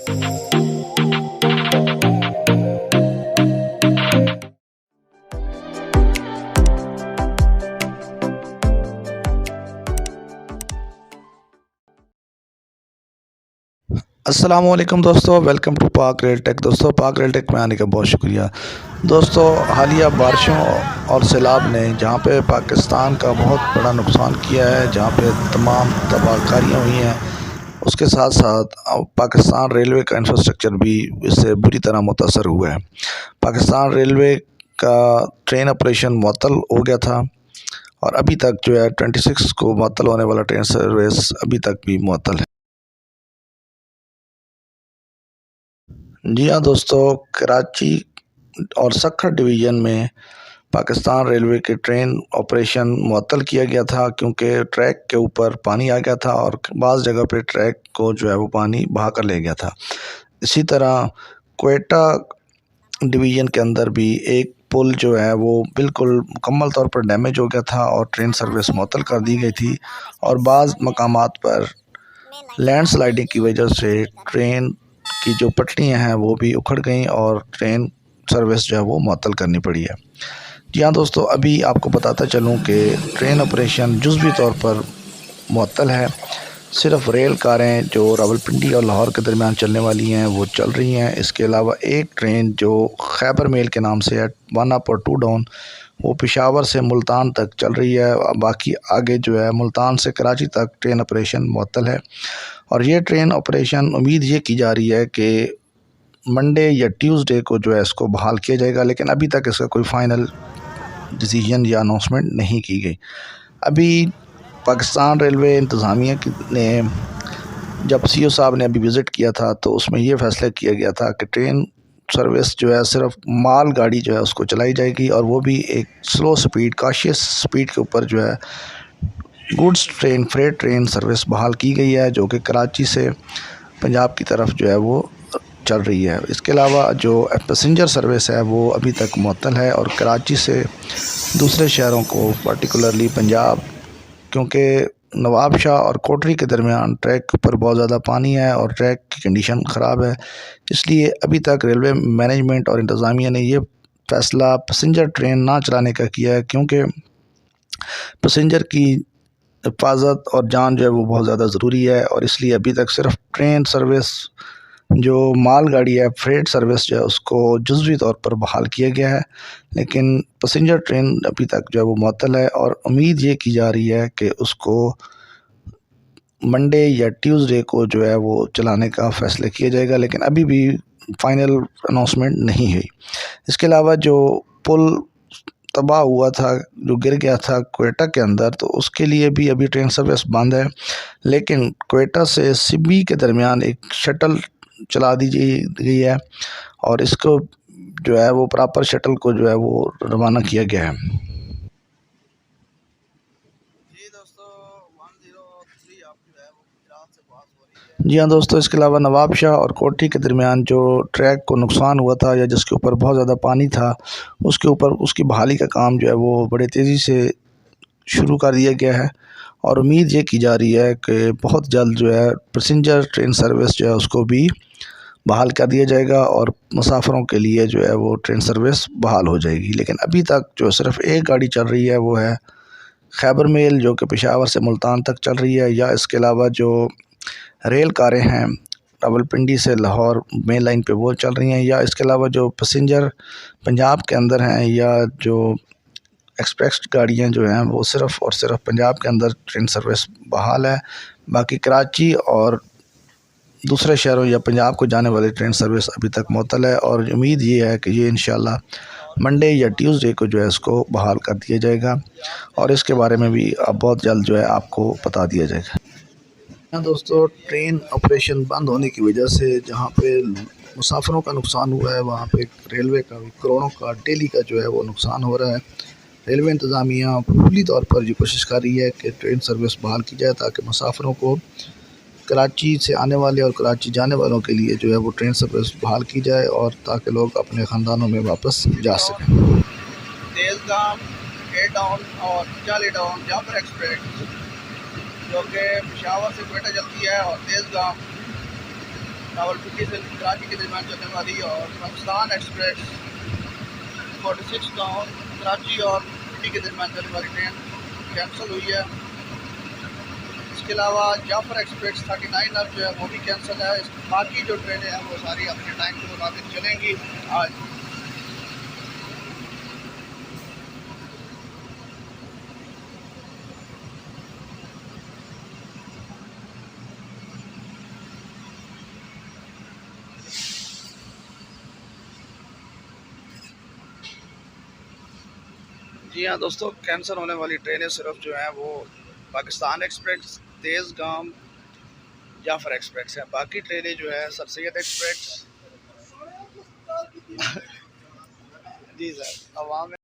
अस्सलामुअलैकुम दोस्तों, welcome to पाक रेल टेक। दोस्तों, पाक रेल टेक में आने का बहुत शुक्रिया। दोस्तों, हालिया बारिशों और सैलाब ने जहां पे पाकिस्तान का बहुत बड़ा नुकसान किया है, जहां पे तमाम तबाहकारियाँ हुई हैं, उसके साथ साथ पाकिस्तान रेलवे का इंफ्रास्ट्रक्चर भी इससे बुरी तरह मुतासर हुआ है। पाकिस्तान रेलवे का ट्रेन ऑपरेशन मुअत्तल हो गया था और अभी तक जो है 26 को मुअत्तल होने वाला ट्रेन सर्विस अभी तक भी मुअत्तल है। जी हाँ दोस्तों, कराची और सक्खर डिवीज़न में पाकिस्तान रेलवे के ट्रेन ऑपरेशन मुअत्तल किया गया था, क्योंकि ट्रैक के ऊपर पानी आ गया था और बाज़ जगह पे ट्रैक को जो है वो पानी बहा कर ले गया था। इसी तरह क्वेटा डिवीज़न के अंदर भी एक पुल जो है वो बिल्कुल मुकम्मल तौर पर डैमेज हो गया था और ट्रेन सर्विस मुअत्तल कर दी गई थी और बाज़ मकामात पर लैंडस्लाइडिंग की वजह से ट्रेन की जो पटरियाँ हैं वो भी उखड़ गई और ट्रेन सर्विस जो है वो मुअत्तल करनी पड़ी है। जी हाँ दोस्तों, अभी आपको बताता चलूँ कि ट्रेन ऑपरेशन जुज़वी तौर पर मुअत्तल है। सिर्फ रेल कारें जो रावलपिंडी और लाहौर के दरमियान चलने वाली हैं वो चल रही हैं। इसके अलावा एक ट्रेन जो खैबर मेल के नाम से है, 1 अप और 2 डाउन, वो पेशावर से मुल्तान तक चल रही है। बाकी आगे जो है मुल्तान से कराची तक ट्रेन ऑपरेशन मुअत्तल है और ये ट्रेन ऑपरेशन उम्मीद ये की जा रही है कि मंडे या ट्यूसडे को जो है इसको बहाल किया जाएगा, लेकिन अभी तक इसका कोई फ़ाइनल डिसीजन या अनाउंसमेंट नहीं की गई। अभी पाकिस्तान रेलवे इंतज़ामिया ने जब सीईओ साहब ने अभी विज़िट किया था तो उसमें ये फ़ैसला किया गया था कि ट्रेन सर्विस जो है सिर्फ माल गाड़ी जो है उसको चलाई जाएगी और वो भी एक स्लो स्पीड, काशियस स्पीड के ऊपर जो है goods train, freight train service बहाल की गई है, जो कि कराची से पंजाब की तरफ जो है वो चल रही है। इसके अलावा जो पैसेंजर सर्विस है वो अभी तक मुअत्तल है और कराची से दूसरे शहरों को, पर्टिकुलरली पंजाब, क्योंकि नवाब शाह और कोटरी के दरमियान ट्रैक के ऊपर बहुत ज़्यादा पानी है और ट्रैक की कंडीशन ख़राब है, इसलिए अभी तक रेलवे मैनेजमेंट और इंतज़ामिया ने ये फ़ैसला पैसेंजर ट्रेन ना चलाने का किया है, क्योंकि पैसेंजर की हिफाजत और जान जो है वो बहुत ज़्यादा ज़रूरी है और इसलिए अभी तक सिर्फ ट्रेन सर्विस जो माल गाड़ी है, फ्रेट सर्विस जो है उसको जुज़वी तौर पर बहाल किया गया है, लेकिन पैसेंजर ट्रेन अभी तक जो है वो मुअत्तल है और उम्मीद ये की जा रही है कि उसको मंडे या ट्यूसडे को जो है वो चलाने का फ़ैसला किया जाएगा, लेकिन अभी भी फ़ाइनल अनाउंसमेंट नहीं है। इसके अलावा जो पुल तबाह हुआ था, जो गिर गया था क्वेटा के अंदर, तो उसके लिए भी अभी ट्रेन सर्विस बंद है, लेकिन क्वेटा से सिबी के दरमियान एक शटल चला दी गई है और इसको जो है वो प्रॉपर शटल को जो है वो रवाना किया गया है। जी हाँ दोस्तों, इसके अलावा नवाब शाह और कोठी के दरमियान जो ट्रैक को नुकसान हुआ था या जिसके ऊपर बहुत ज़्यादा पानी था, उसके ऊपर उसकी बहाली का काम जो है वो बड़े तेज़ी से शुरू कर दिया गया है और उम्मीद ये की जा रही है कि बहुत जल्द जो है पैसेंजर ट्रेन सर्विस जो है उसको भी बहाल कर दिया जाएगा और मुसाफिरों के लिए जो है वो ट्रेन सर्विस बहाल हो जाएगी। लेकिन अभी तक जो सिर्फ एक गाड़ी चल रही है वो है खैबर मेल, जो कि पेशावर से मुल्तान तक चल रही है, या इसके अलावा जो रेल कारें हैं रावलपिंडी से लाहौर मेन लाइन पे वो चल रही हैं, या इसके अलावा जो पैसेंजर पंजाब के अंदर हैं या जो एक्सप्रेस गाड़ियाँ जो हैं वो सिर्फ़ और सिर्फ पंजाब के अंदर ट्रेन सर्विस बहाल है। बाकी कराची और दूसरे शहरों या पंजाब को जाने वाली ट्रेन सर्विस अभी तक मुअत्तल है और उम्मीद ये है कि ये इंशाल्लाह मंडे या ट्यूसडे को जो है इसको बहाल कर दिया जाएगा और इसके बारे में भी अब बहुत जल्द जो है आपको बता दिया जाएगा। हाँ दोस्तों, ट्रेन ऑपरेशन बंद होने की वजह से जहाँ पे मुसाफिरों का नुकसान हुआ है, वहाँ पे रेलवे का भी करोड़ों का डेली का जो है वो नुकसान हो रहा है। रेलवे इंतज़ामिया पूरी तौर पर ये कोशिश कर रही है कि ट्रेन सर्विस बहाल की जाए ताकि मुसाफिरों को कराची से आने वाले और कराची जाने वालों के लिए जो है वो ट्रेन सर्विस बहाल की जाए और ताकि लोग अपने ख़ानदानों में वापस जा सकें। तेज़गाम, ए टाउन और चाली टाउन जाफर एक्सप्रेस जो कि पेशावर से क्वेटा चलती है और तेज़गाम रावलपिंडी से कराची के दरमियान चलने वाली, और पाकिस्तान एक्सप्रेस 46 टाउन कराची और पिंडी के दरमियान चलने वाली ट्रेन कैंसिल हुई है। इसके अलावा जाफर एक्सप्रेस 39 अब जो है वो भी कैंसिल है। बाकी जो ट्रेनें हैं वो सारी अपने टाइम के मुताबिक चलेंगी आज। जी हाँ दोस्तों, कैंसिल होने वाली ट्रेनें सिर्फ जो हैं वो पाकिस्तान एक्सप्रेस, तेज़ गाम, जाफर एक्सप्रेस है। बाकी ट्रेनें जो है सर सैयद एक्सप्रेस जी सर, अवाम